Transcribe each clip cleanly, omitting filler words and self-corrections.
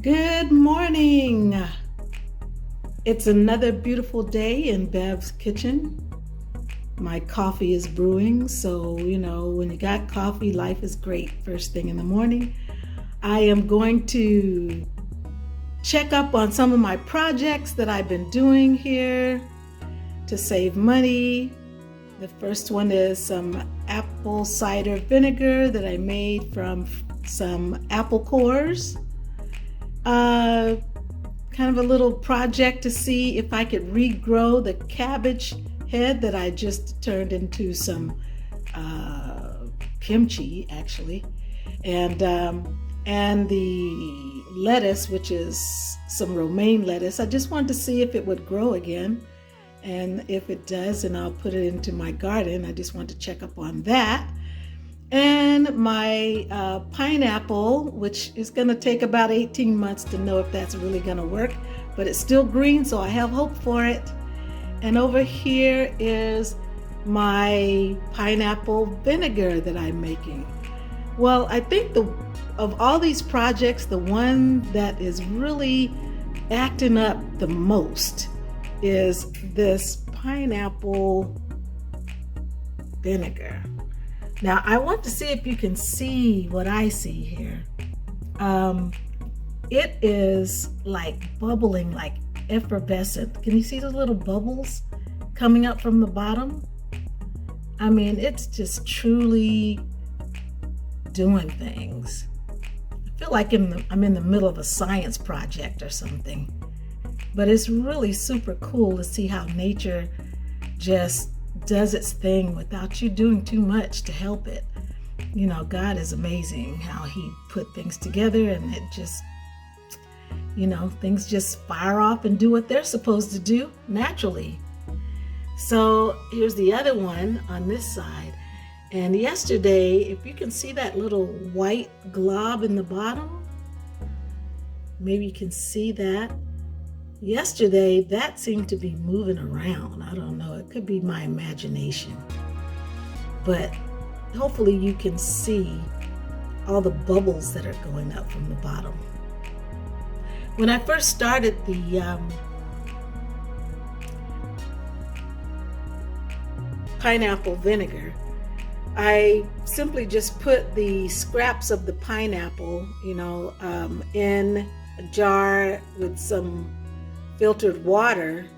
Good morning. It's another beautiful day in Bev's kitchen. My coffee is brewing, so when you got coffee, life is great first thing in the morning. I am going to check up on some of my projects that I've been doing here to save money. The first one is some apple cider vinegar that I made from some apple cores. Kind of a little project to see if I could regrow the cabbage head that I just turned into some kimchi, actually, and the lettuce, which is some romaine lettuce. I just wanted to see if it would grow again, and if it does, then I'll put it into my garden. I just want to check up on that. And my pineapple, which is going to take about 18 months to know if that's really going to work, but it's still green, so I have hope for it. And over here is my pineapple vinegar that I'm making. Well, I think of all these projects, the one that is really acting up the most is this pineapple vinegar. Now, I want to see if you can see what I see here. It is like bubbling, like effervescent. Can you see the little bubbles coming up from the bottom? I mean, it's just truly doing things. I feel like I'm in the middle of a science project or something. But it's really super cool to see how nature just does its thing without you doing too much to help it. God is amazing how he put things together, and it just, things just fire off and do what they're supposed to do naturally. So here's the other one on this side. And yesterday, if you can see that little white glob in the bottom, maybe you can see that. Yesterday, that seemed to be moving around. I don't know, it could be my imagination. But hopefully you can see all the bubbles that are going up from the bottom. When I first started the pineapple vinegar, I simply just put the scraps of the pineapple, in a jar with some filtered water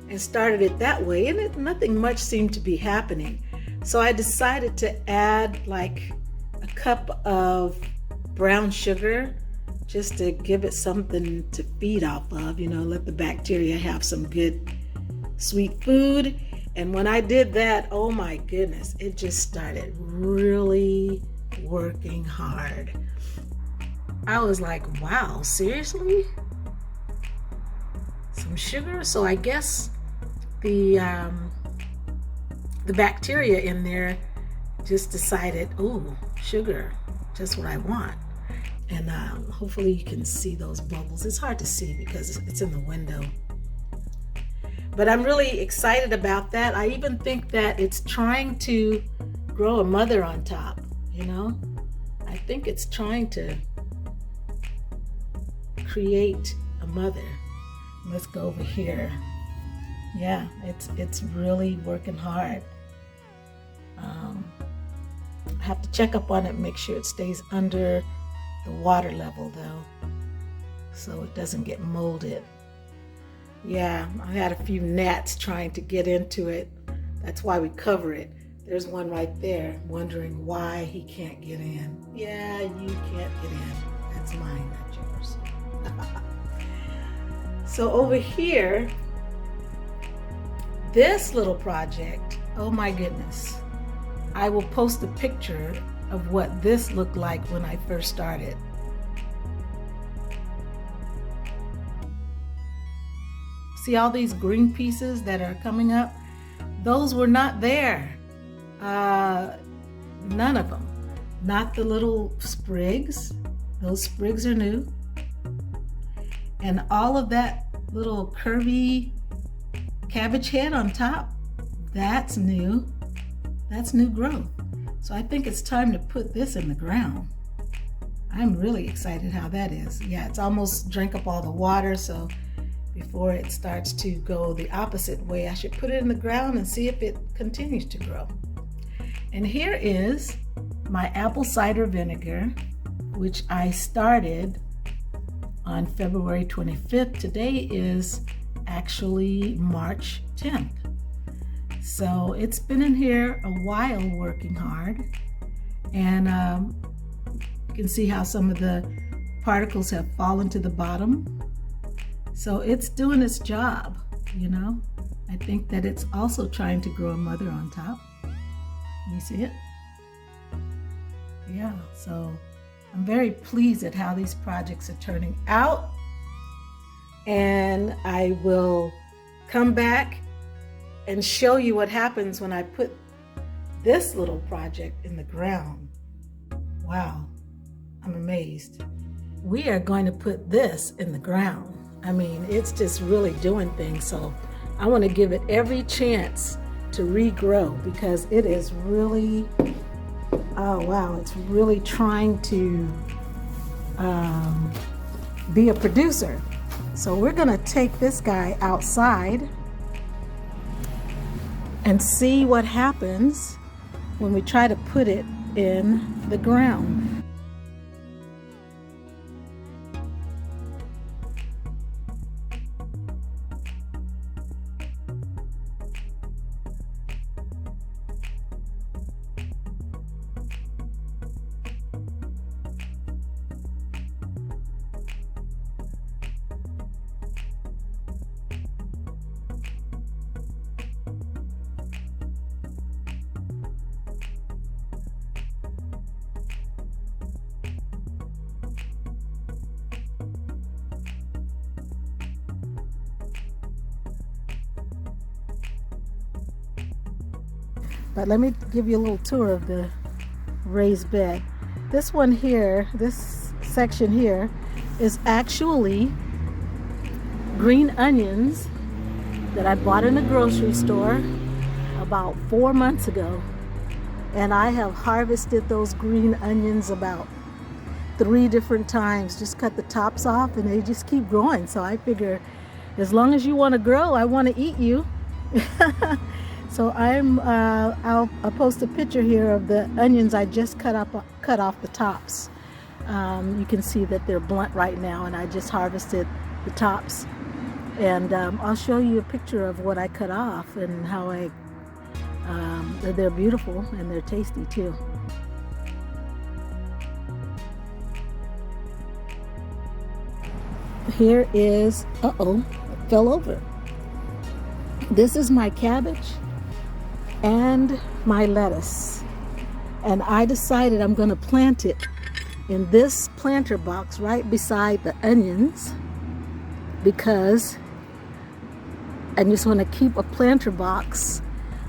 and started it that way, and nothing much seemed to be happening. So I decided to add like a cup of brown sugar just to give it something to feed off of, let the bacteria have some good sweet food. And when I did that, oh my goodness, it just started really working hard. I was like, wow, seriously? Some sugar? So I guess the bacteria in there just decided, oh, sugar, just what I want. And hopefully you can see those bubbles. It's hard to see because it's in the window. But I'm really excited about that. I even think that it's trying to grow a mother on top, I think it's trying to create a mother. Let's go over here. Yeah, it's really working hard. I have to check up on it and make sure it stays under the water level though, so it doesn't get molded. Yeah, I had a few gnats trying to get into it. That's why we cover it. There's one right there wondering why he can't get in. Yeah, you can't get in. That's mine, not yours. So over here, this little project, oh my goodness. I will post a picture of what this looked like when I first started. See all these green pieces that are coming up? Those were not there. None of them. Not the little sprigs. Those sprigs are new. And all of that little curvy cabbage head on top, that's new. That's new growth. So I think it's time to put this in the ground. I'm really excited how that is. Yeah, it's almost drank up all the water, so before it starts to go the opposite way, I should put it in the ground and see if it continues to grow. And here is my apple cider vinegar, which I started on February 25th. Today is actually March 10th. So it's been in here a while working hard. And you can see how some of the particles have fallen to the bottom. So it's doing its job, you know. I think that it's also trying to grow a mother on top. Can you see it? Yeah, so I'm very pleased at how these projects are turning out. And I will come back and show you what happens when I put this little project in the ground. Wow, I'm amazed. We are going to put this in the ground. I mean, it's just really doing things. So I want to give it every chance to regrow because it is really, oh wow, it's really trying to be a producer. So we're gonna take this guy outside and see what happens when we try to put it in the ground. But let me give you a little tour of the raised bed. This one here, this section here, is actually green onions that I bought in the grocery store about 4 months ago. And I have harvested those green onions about 3 different times. Just cut the tops off and they just keep growing. So I figure as long as you want to grow, I want to eat you. So I'll post a picture here of the onions I just cut off the tops. You can see that they're blunt right now, and I just harvested the tops. And I'll show you a picture of what I cut off and how they're beautiful and they're tasty too. Here is, it fell over. This is my cabbage and my lettuce, and I decided I'm going to plant it in this planter box right beside the onions because I just want to keep a planter box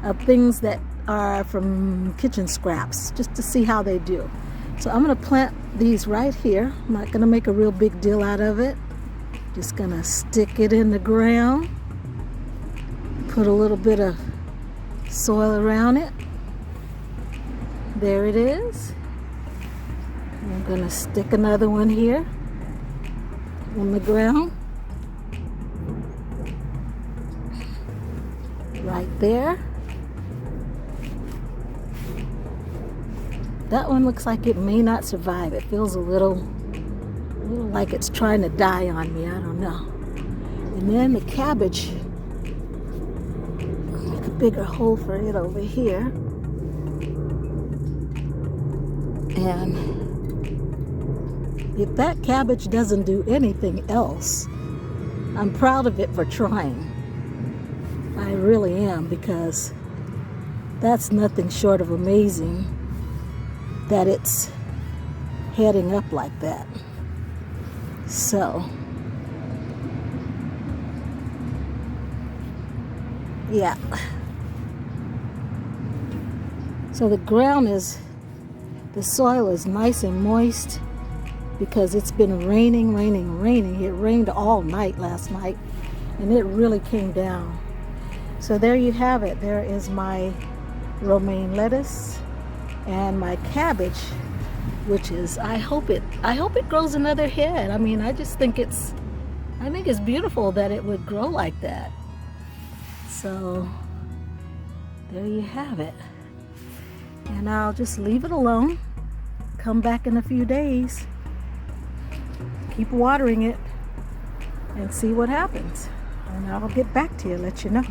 of things that are from kitchen scraps just to see how they do. So I'm going to plant these right here. I'm not going to make a real big deal out of it. Just going to stick it in the ground, put a little bit of soil around it. There it is. I'm going to stick another one here on the ground. Right there. That one looks like it may not survive. It feels a little like it's trying to die on me. I don't know. And then the cabbage, bigger hole for it over here, and if that cabbage doesn't do anything else, I'm proud of it for trying. I really am, because that's nothing short of amazing that it's heading up like that. So yeah. So the ground the soil is nice and moist because it's been raining. It rained all night last night and it really came down. So there you have it. There is my romaine lettuce and my cabbage which is, I hope it grows another head. I mean, I think it's beautiful that it would grow like that. So there you have it. And I'll just leave it alone. Come back in a few days. Keep watering it and see what happens. And I'll get back to you, let you know.